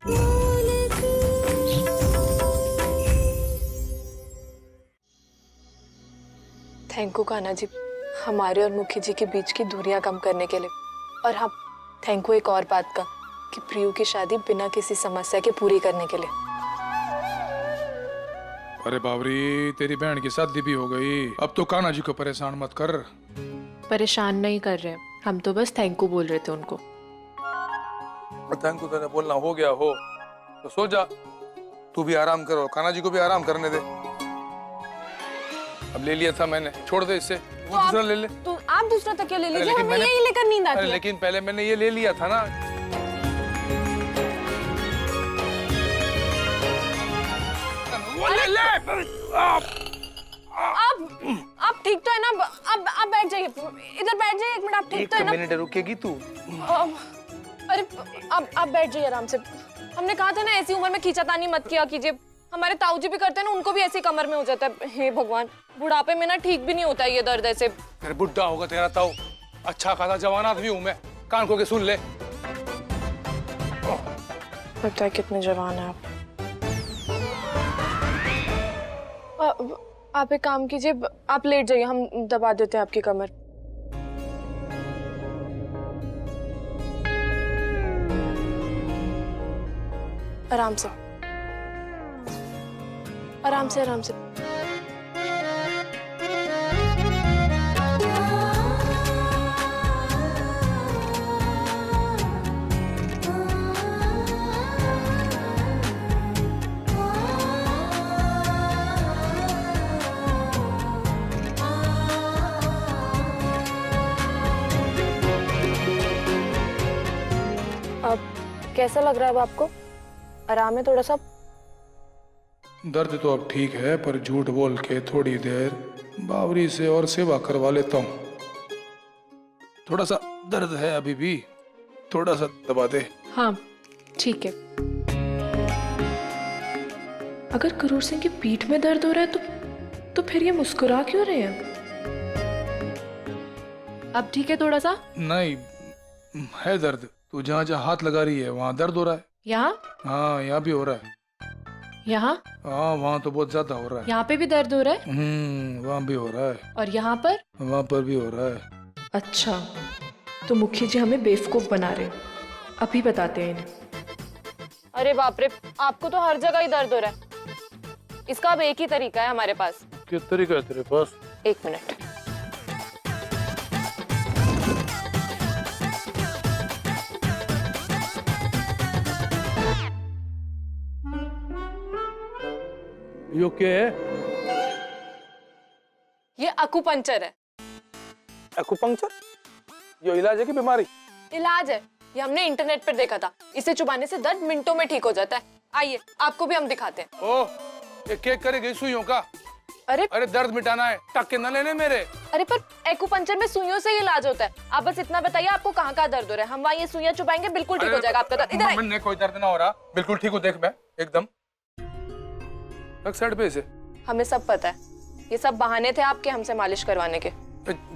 Thank you Kanha ji, हमारे और मुखी जी के बीच की दूरियां कम करने के लिए। और हाँ, थैंक यू एक और बात का कि प्रियू की शादी बिना किसी समस्या के पूरी करने के लिए। अरे बावरी, तेरी बहन की शादी भी हो गई, अब तो कान्हा जी को परेशान मत कर। परेशान नहीं कर रहे, हम तो बस थैंक यू बोल रहे थे उनको। थैंक यू तेरा बोलना हो गया हो तो सो जा, तू भी आराम करो, कान्हा जी को भी आराम करने दे। अब ले लिया था मैंने, छोड़ दे इससे, वो दूसरा ले ले। तो आप दूसरा तकिया ले लीजिए, हमें यही लेकर नींद आती है। लेकिन पहले मैंने ये ले लिया था ना। ले ले। आप ठीक तो है ना? आप बैठ जाइए, इधर बैठ जाइए, एक मिनट। आप ठीक तो है ना? 1 मिनट रुकेगी तू? अरे आप बैठ जाइए आराम से। हमने कहा था ना ऐसी उम्र में खींचातानी मत किया कीजिए। हमारे ताऊ जी भी करते हैं ना, उनको भी ऐसी कमर में हो जाता है। हे भगवान, बुढ़ापे में ना ठीक भी नहीं होता है ये दर्द ऐसे। अरे बुढ़ा होगा तेरा ताऊ, अच्छा खासा जवान आदमी हूँ मैं, कान खोल के सुन ले। पता है कितने जवान हैं आप एक काम कीजिए, आप लेट जाइए, हम दबा देते हैं आपकी कमर। आराम से आराम से आराम से। अब कैसा लग रहा है अब आपको? आराम है थोड़ा सा? दर्द तो अब ठीक है, पर झूठ बोल के थोड़ी देर बावरी से और सेवा करवा लेता हूँ। थोड़ा सा दर्द है अभी भी, थोड़ा सा दबा दे। हाँ ठीक है। अगर करूर सिंह की पीठ में दर्द हो रहा है तो फिर ये मुस्कुरा क्यों रहे हैं? अब ठीक है थोड़ा सा? नहीं है दर्द, तू जहाँ जहाँ हाथ लगा रही है वहाँ दर्द हो रहा है। यहाँ? हाँ यहाँ भी हो रहा है। यहाँ? हाँ वहाँ तो बहुत ज्यादा हो रहा है। यहाँ पे भी दर्द हो रहा है? वहाँ भी हो रहा है। और यहाँ पर? वहाँ पर भी हो रहा है। अच्छा, तो मुखी जी हमें बेवकूफ बना रहे हैं, अभी बताते हैं इन्हें। अरे बाप रे, आपको तो हर जगह ही दर्द हो रहा है। इसका अब एक ही तरीका है हमारे पास। क्या तरीका है तेरे पास? 1 मिनट। यो क्या है? ये अकुपंक्चर है। एक्यूपंक्चर? ये इलाज है कि बीमारी? इलाज है, ये हमने इंटरनेट पर देखा था। इसे चुबाने से दर्द मिनटों में ठीक हो जाता है। आइए आपको भी हम दिखाते हैं। ओह, ये केक करेगी सुइयों का? अरे दर्द मिटाना है, टक्के न लेने मेरे। अरे पर एक्यूपंक्चर में सुइयों से ही इलाज होता है। आप बस इतना बताइए आपको कहाँ कहाँ दर्द हो रहा है, हम वहाँ ये सुइयां चुबाएंगे, बिल्कुल ठीक हो जाएगा आपका दर्द। इधर मैंने कोई दर्द ना हो रहा, बिल्कुल ठीक हो। देख मैं एकदम रख साइड पे इसे। हमें सब पता है, ये सब बहाने थे आपके हमसे मालिश करवाने के।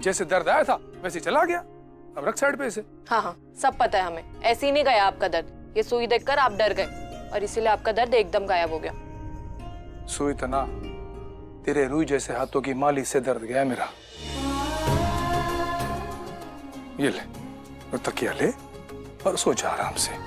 जैसे दर्द आया था वैसे चला गया, अब रख साइड पे इसे। हाँ हाँ सब पता है हमें, ऐसे ही नहीं गया आपका दर्द। ये सुई देखकर आप डर गए और इसीलिए आपका दर्द एकदम गायब हो गया। सुई तना, तेरे रुई जैसे हाथों की मालिश से दर्द गया मेरा। ये ले, और तकिया ले और सो जा आराम से।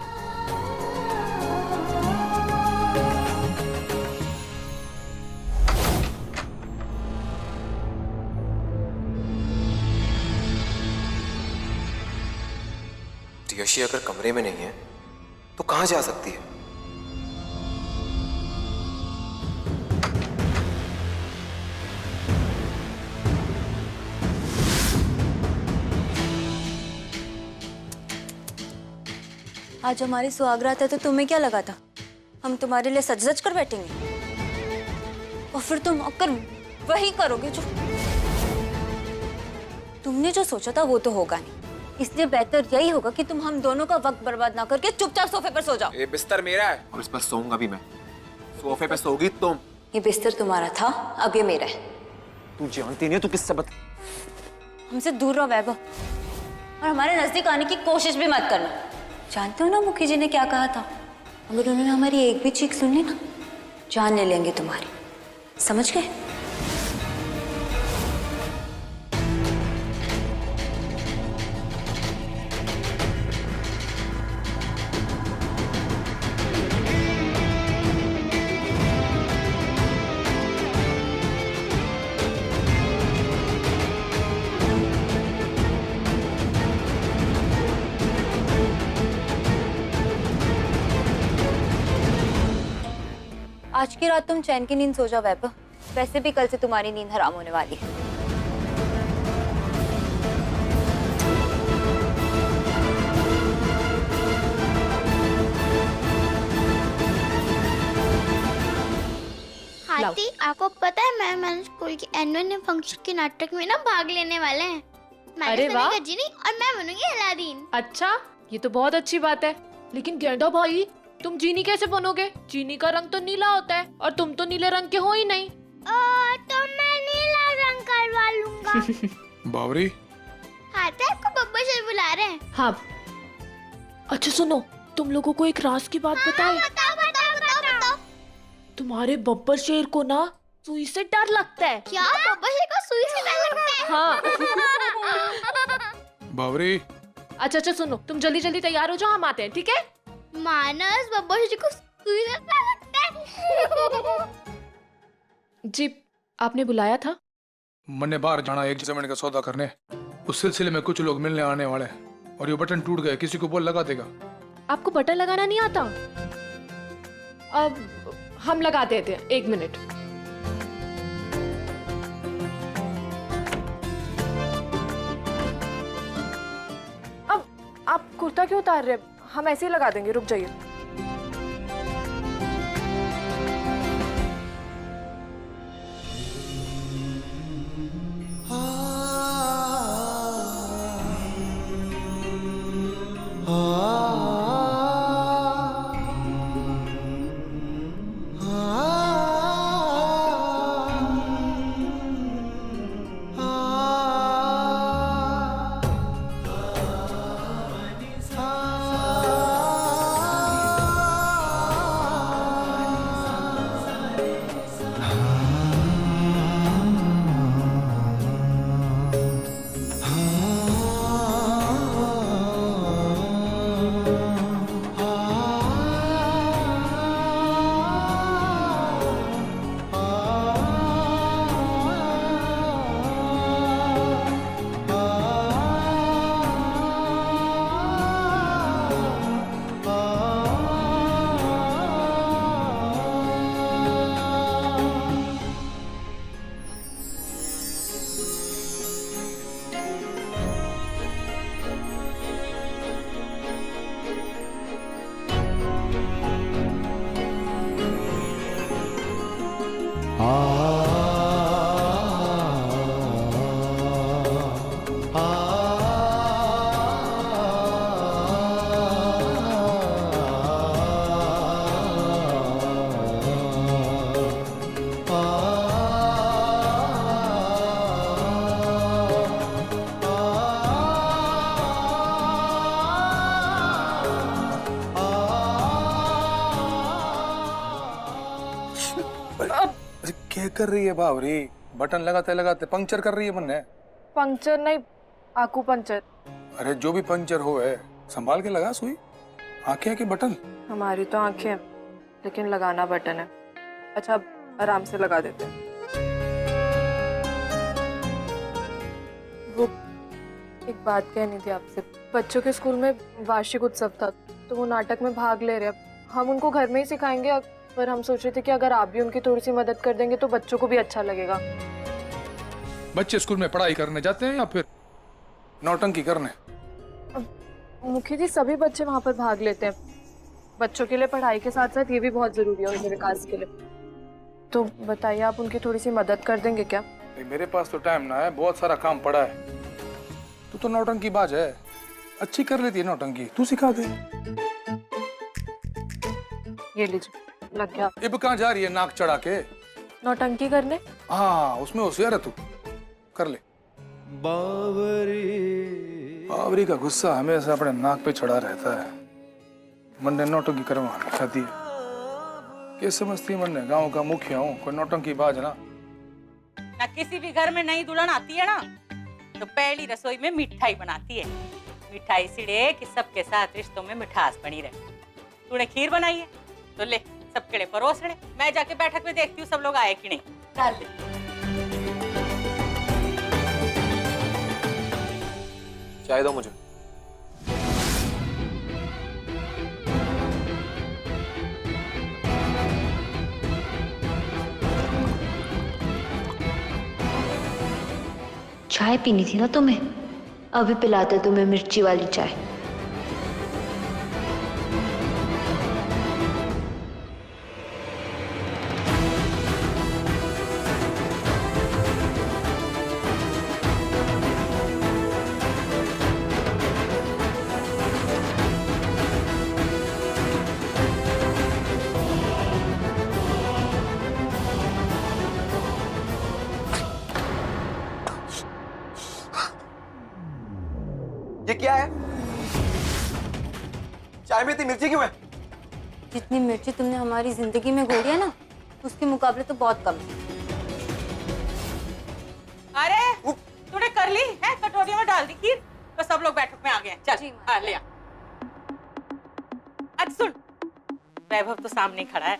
यशी अगर कमरे में नहीं है तो कहां जा सकती है? आज हमारी सुहागरात है तो तुम्हें क्या लगा था हम तुम्हारे लिए सज सज कर बैठेंगे और फिर तुम आकर वही करोगे जो तुमने जो सोचा था वो तो होगा नहीं। इसलिए बेहतर यही होगा कि तुम हम दोनों का वक्त बर्बाद ना करके चुपचाप सोफे पर सो जाओ। ये बिस्तर मेरा है और इस पर सोऊंगा भी मैं। सोफे पे सोगी तुम। ये बिस्तर तुम्हारा था, अब ये मेरा है। तू जानती नहीं है तू किससे बत। हमसे दूर रहो वैभव, और हमारे नजदीक आने की कोशिश भी मत करना। जानते हो ना मुखी जी ने क्या कहा था? अगर उन्होंने हमारी एक भी चीख सुन ली ना, जान ले लेंगे तुम्हारी, समझ गए? आज की रात तुम चैन की नींद सो जाओ वैभव, वैसे भी कल से तुम्हारी नींद हराम होने वाली है। हाथी, आपको पता है मैंने स्कूल के एनुअल फंक्शन के नाटक में ना भाग लेने वाले हैं। अरे वाह। गजनी और मैं बनूंगी अलादीन। अच्छा, ये तो बहुत अच्छी बात है। लेकिन गेंडा भाई, तुम जीनी कैसे बनोगे? जीनी का रंग तो नीला होता है और तुम तो नीले रंग के हो ही नहीं। तो मैं नीला रंग करवा लूंगा। बावरी, हाथी, आपको बब्बर सर बुला रहे हैं। हाँ। अच्छा सुनो, तुम लोगों को एक राज की बात बताएं। बताओ बताओ बताओ बताओ। तुम्हारे बब्बर शेर को ना सुई से डर लगता है। क्या बब्बर सर को सुई से डर लगता है? हाँ। बावरी, अच्छा सुनो, तुम जल्दी जल्दी तैयार हो जाओ, हम आते हैं, ठीक है? मानस, बब्बर सर को सुई से डर लगता है। जी, आपने बुलाया था? मैंने बाहर जाना एक जमीन का सौदा करने, उस सिलसिले में कुछ लोग मिलने आने वाले हैं और ये बटन टूट गए, किसी को बोल लगा देगा। आपको बटन लगाना नहीं आता? अब हम लगा देते हैं, 1 मिनट। अब आप कुर्ता क्यों उतार रहे हैं? हम ऐसे ही लगा देंगे, रुक जाइए। क्या कर रही है बावरी? बटन लगाते लगाते पंक्चर कर रही है मन्ने। पंक्चर नहीं, आकू पंचर। अरे जो भी पंक्चर हो है, संभाल के लगा सुई। आंखें के बटन। हमारी तो आंखें, लेकिन लगाना बटन है। अच्छा, अब आराम से लगा देते हैं। वो एक बात कहनी थी आपसे। बच्चों के स्कूल में वार्षिक उत्सव था, तो वो नाटक में भाग ले रहे हैं। हम उनको घर में ही सिखाएंगे, पर हम सोच रहे थे कि अगर आप भी उनकी थोड़ी सी मदद कर देंगे तो बच्चों को भी अच्छा लगेगा। बच्चे स्कूल में पढ़ाई करने जाते हैं या फिर नौटंकी करने? मुखी जी, सभी बच्चे वहाँ पर भाग लेते हैं। बच्चों के लिए पढ़ाई के साथ साथ ये भी बहुत जरूरी है उनके विकास के लिए। तो बताइए, आप उनकी थोड़ी सी मदद कर देंगे क्या? मेरे पास तो टाइम ना है, बहुत सारा काम पड़ा है। तू तो नौटंकी बाज है, अच्छी कर लेती है नौटंकी, तू सिखा दे। ये लीजिए, लग गया। अब कहाँ जा रही है नाक चढ़ा के? नौटंकी करने। हाँ, उसमें होशियार है तू, कर ले। बावरी का गुस्सा हमेशा अपने नाक पे चढ़ा रहता है। मन ने नौटंकी करवानी खाती है। क्या समझती है मन ने गाँव का मुखिया हूँ, कोई नौटंकी बाज ना। ना किसी भी घर में नई दुल्हन आती है ना तो पहली रसोई में मिठाई बनाती है। मिठाई सिड़े कि सबके साथ रिश्तों में मिठास बनी रहे। तूने खीर बनाई है तो ले सबके लिए परोस रहे। मैं जाके बैठक में देखती हूँ सब लोग आए कि नहीं। डाल दे। चाय दो मुझे। चाय पीनी थी ना तुम्हें, अभी पिलाते तुम्हें मिर्ची वाली चाय। ये क्या है? चाय में इतनी मिर्ची क्यों है? जितनी मिर्ची तुमने हमारी जिंदगी में घोली है ना, उसके मुकाबले तो बहुत कम है। अरे तूने कर ली है, कटोरी में डाल दी खीर तो सब लोग बैठक में आ गए हैं। चल हाँ ले आ। अच्छा सुन, वैभव तो सामने खड़ा है,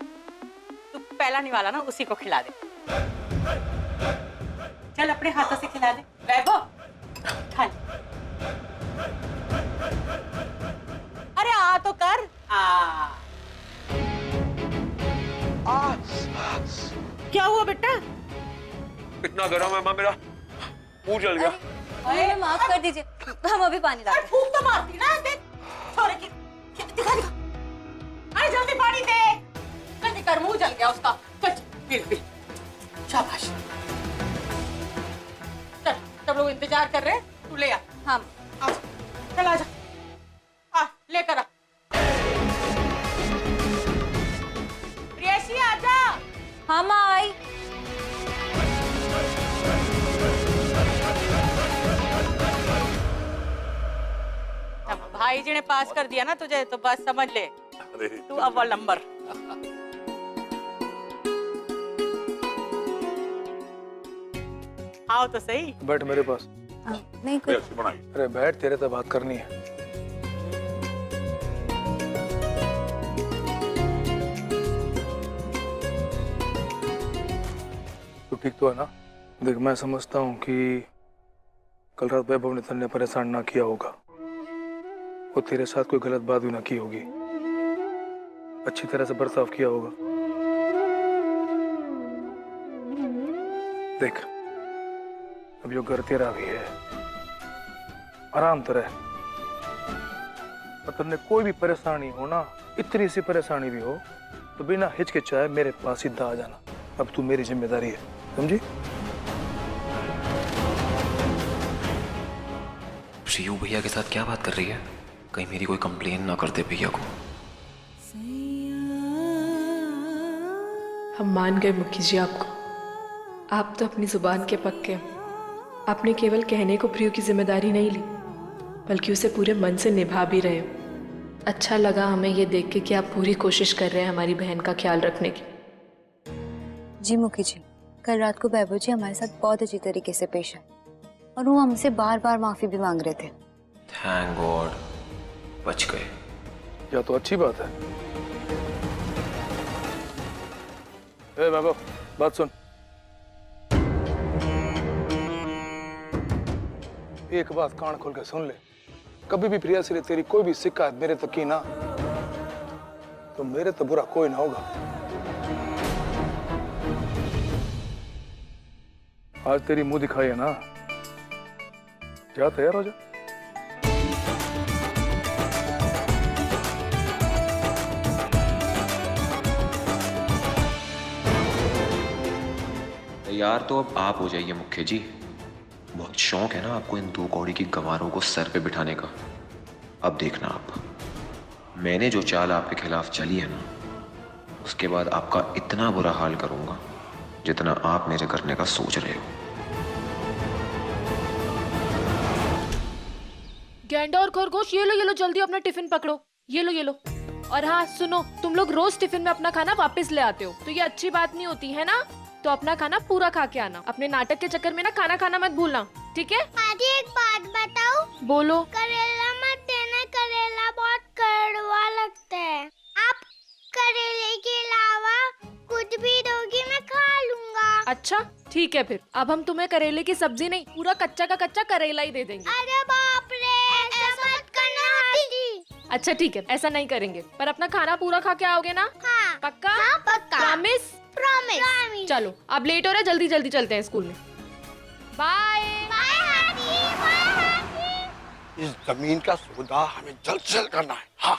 तू पहला निवाला ना उसी को खिला दे। चल अपने हाथों से खिला दे। वैभव खा ले। अरे आ तो कर। क्या हुआ बेटा? इतना गर्म है माँ, मेरा मुंह जल गया। अरे माफ कर दीजिए, हम अभी पानी लाते हैं। फूक तो मारती ना देख छोरे की। दिखा दिखा। अरे जल्दी पानी दे। जल्दी कर, मुंह जल गया उसका। चल पी। शाबाश। चल सब लोग इंतजार कर रहे हैं, तू ले आ। हाँ चल आजा। आ लेकर आ। प्रियसी आजा। हाँ माँ आई। भाई जी ने पास कर दिया ना तुझे तो बस समझ ले तू अव्वल नंबर। आओ तो सही। बैठ मेरे पास। नहीं कुछ। अरे बैठ, तेरे तो बात करनी है। तू ठीक तो है ना? देख मैं समझता हूँ कि कल रात वैभव ने तन्ने परेशान ना किया होगा, वो तेरे साथ कोई गलत बात भी ना की होगी, अच्छी तरह से बर्ताव किया होगा। देख अब यो घर तेरा भी है, आराम तो रह। और तुमने कोई भी परेशानी हो ना, इतनी सी परेशानी भी हो तो बिना हिचकिचाए मेरे पास सीधा आ जाना। अब तू मेरी जिम्मेदारी है, समझी? श्रीयू भैया के साथ क्या बात कर रही है? कहीं मेरी कोई कंप्लेन ना कर दे भैया को। हम मान गए मुखी जी आपको। आप तो अपनी जुबान के पक्के हैं। आपने केवल कहने को प्रियू की जिम्मेदारी नहीं ली, बल्कि उसे पूरे मन से निभा भी रहे हो। अच्छा लगा हमें ये देख के कि आप पूरी कोशिश कर रहे हैं हमारी बहन का ख्याल रखने की। जी मुखी जी, कल रात को वैभव जी हमारे साथ बहुत अच्छी तरीके से पेश आए और वो हमसे बार बार माफी भी मांग रहे थे। थैंक गॉड, बच गए। या तो अच्छी बात है। ए वैभव, बात सुन। एक बात कान खोल के सुन ले, कभी भी प्रिया से तेरी कोई भी शिकायत मेरे तक की ना, तो मेरे तो बुरा कोई ना होगा। आज तेरी मुंह दिखाई है ना, क्या तैयार हो जा। तैयार तो अब आप हो जाइए मुखिया जी। बहुत शौक है ना आपको इन दो कौड़ी की गंवारों को सर पे बिठाने का। अब देखना आप, मैंने जो चाल आपके खिलाफ चली है ना, उसके बाद आपका इतना बुरा हाल करूंगा जितना आप मेरे करने का सोच रहे हो। गेंडा और खरगोश, ये लो जल्दी अपना टिफिन पकड़ो। ये लो और हाँ सुनो, तुम लोग रोज टिफिन में अपना खाना वापस ले आते हो, तो ये अच्छी बात नहीं होती है ना। तो अपना खाना पूरा खा के आना। अपने नाटक के चक्कर में ना खाना खाना मत भूलना, ठीक है? आदि एक बात बताओ, बोलो। करेला मत देना, करेला बहुत कड़वा लगता है। आप करेले के अलावा कुछ भी दोगी मैं खा लूंगा। अच्छा ठीक है, फिर अब हम तुम्हें करेले की सब्जी नहीं, पूरा कच्चा का कच्चा करेला ही दे देंगे। अरे बाप रे, ऐसा मत करना आदि। अच्छा ठीक है, ऐसा नहीं करेंगे, पर अपना खाना पूरा खा के आओगे ना? हाँ पक्का? हाँ पक्का। प्रॉमिस? प्रॉमिस। चलो अब लेट हो रहा है, जल्दी जल्दी चलते हैं स्कूल में। बाय। बाय हाथी, बाय हाथी। इस जमीन का सौदा हमें जल्द से जल्द करना है। हाँ,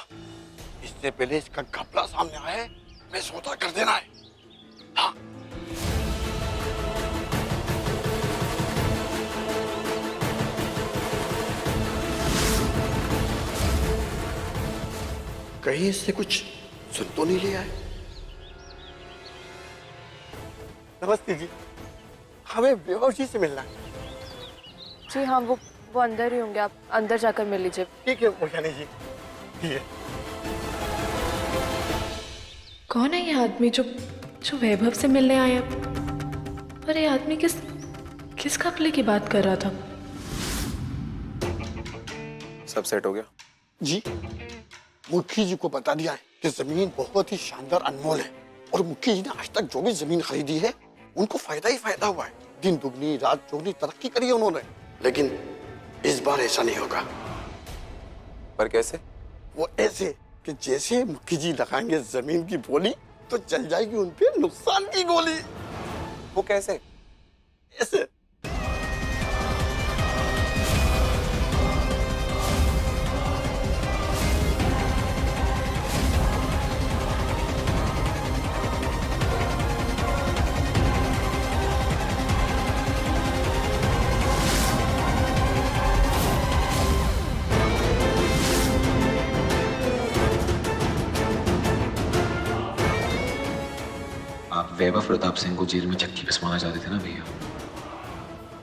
इससे पहले इसका घपला सामने आए, हमें सौदा कर देना है। हाँ। कहीं इससे कुछ सुन तो नहीं लिया है? नमस्ते जी, हमें विभव जी से मिलना है। जी हाँ, वो अंदर ही होंगे, आप अंदर जाकर मिल लीजिए। ठीक है मोहिनी जी, ठीक है। कौन है ये आदमी जो वैभव से मिलने आया? और ये आदमी किस कपले की बात कर रहा था? सब सेट हो गया? जी, मुखी जी को बता दिया है कि जमीन बहुत ही शानदार अनमोल है, और मुखी जी ने आज तक जो भी जमीन खरीदी है उनको फायदा ही फायदा हुआ है। दिन दुगनी रात चौगनी तरक्की करी है उन्होंने। लेकिन इस बार ऐसा नहीं होगा। पर कैसे? वो ऐसे कि जैसे मुखी जी लगाएंगे जमीन की बोली तो चल जाएगी उन पे नुकसान की गोली। वो कैसे? ऐसे। आप वैभव प्रताप सिंह को जेल में चक्की पिसवाना चाहते थे ना भैया?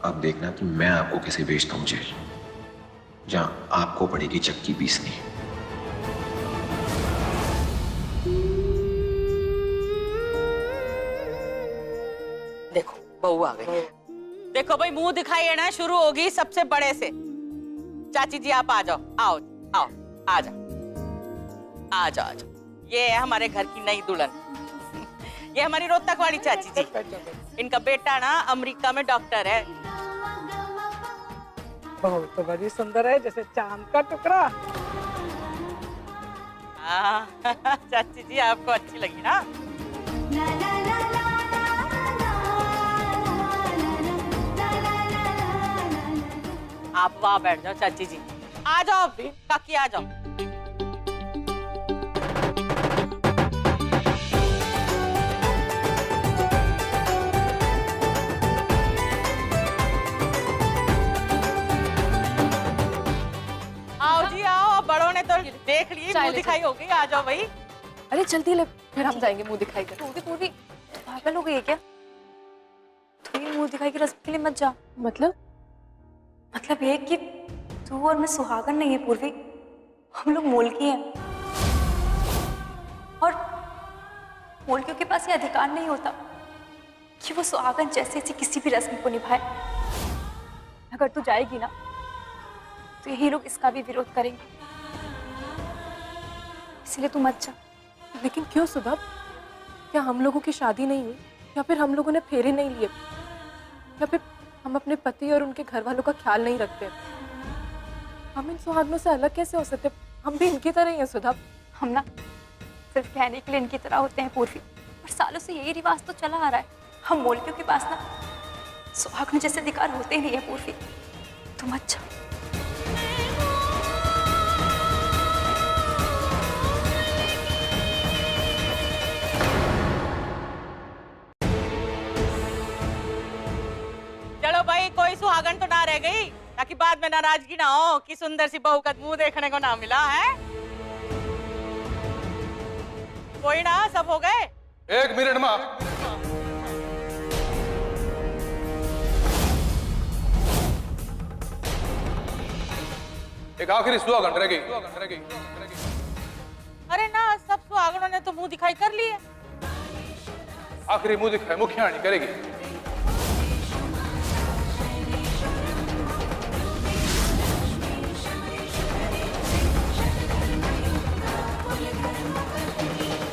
अब देखना कि मैं आपको कैसे भेजता हूँ जेल, जहां आपको पड़ेगी चक्की पीसनी। देखो बहू आ गई। देखो भाई, मुंह दिखाई है ना शुरू होगी सबसे बड़े से। चाची जी आप आ जाओ, आओ आओ, आ जाओ आ जाओ आ जाओ। ये है हमारे घर की नई दुल्हन। ये हमारी रोहतक वाली चाची जी। इनका बेटा ना अमेरिका में डॉक्टर है। बहू तो बड़ी सुंदर है, जैसे चांद का टुकड़ा। हाँ चाची जी आपको अच्छी लगी ना? आप वहाँ बैठ जाओ चाची जी। आ जाओ काकी, आ जाओ। आओ जी आओ, बड़ों ने तो देख ली, मुंह दिखाई हो गई। आ जाओ भाई। अरे जल्दी ले, फिर हम जाएंगे मुंह दिखाई कर। पूरी पागल हो गई है क्या? तू ये मुंह दिखाई की रस्म के लिए मत जा। मतलब ये कि तू और मैं सुहागन नहीं है पूर्वी, हम लोग मोलकी हैं, और मोलकियों के पास ये अधिकार नहीं होता कि वो सुहागन जैसे ऐसी किसी भी रस्म को निभाए। अगर तू जाएगी ना तो यही लोग इसका भी विरोध करेंगे, इसलिए तू मत जा। लेकिन क्यों सुबह? क्या हम लोगों की शादी नहीं हुई, या फिर हम लोगों ने फेरे नहीं लिए, या फिर हम अपने पति और उनके घर वालों का ख्याल नहीं रखते? हम इन सुहागनों से अलग कैसे हो सकते? हम भी इनकी तरह ही हैं सुधा। हम ना सिर्फ कहने के लिए इनकी तरह होते हैं पूर्वी, और सालों से यही रिवाज तो चला आ रहा है। हम मोलकियों के पास ना सुहागन जैसे अधिकार होते ही नहीं है पूर्वी। तुम अच्छा चलो भाई, कोई सुहागन तो ना रह गई, ताकि बाद में नाराजगी ना हो कि सुंदर सी बहू का मुंह देखने को ना मिला है। कोई ना, सब हो गए। 1 मिनट मां। एक आखिरी सुहागन रह गई। अरे ना, सब सुहागनों ने तो मुंह दिखाई कर ली है। आखिरी मुंह दिखाए मुखियाणी करेगी।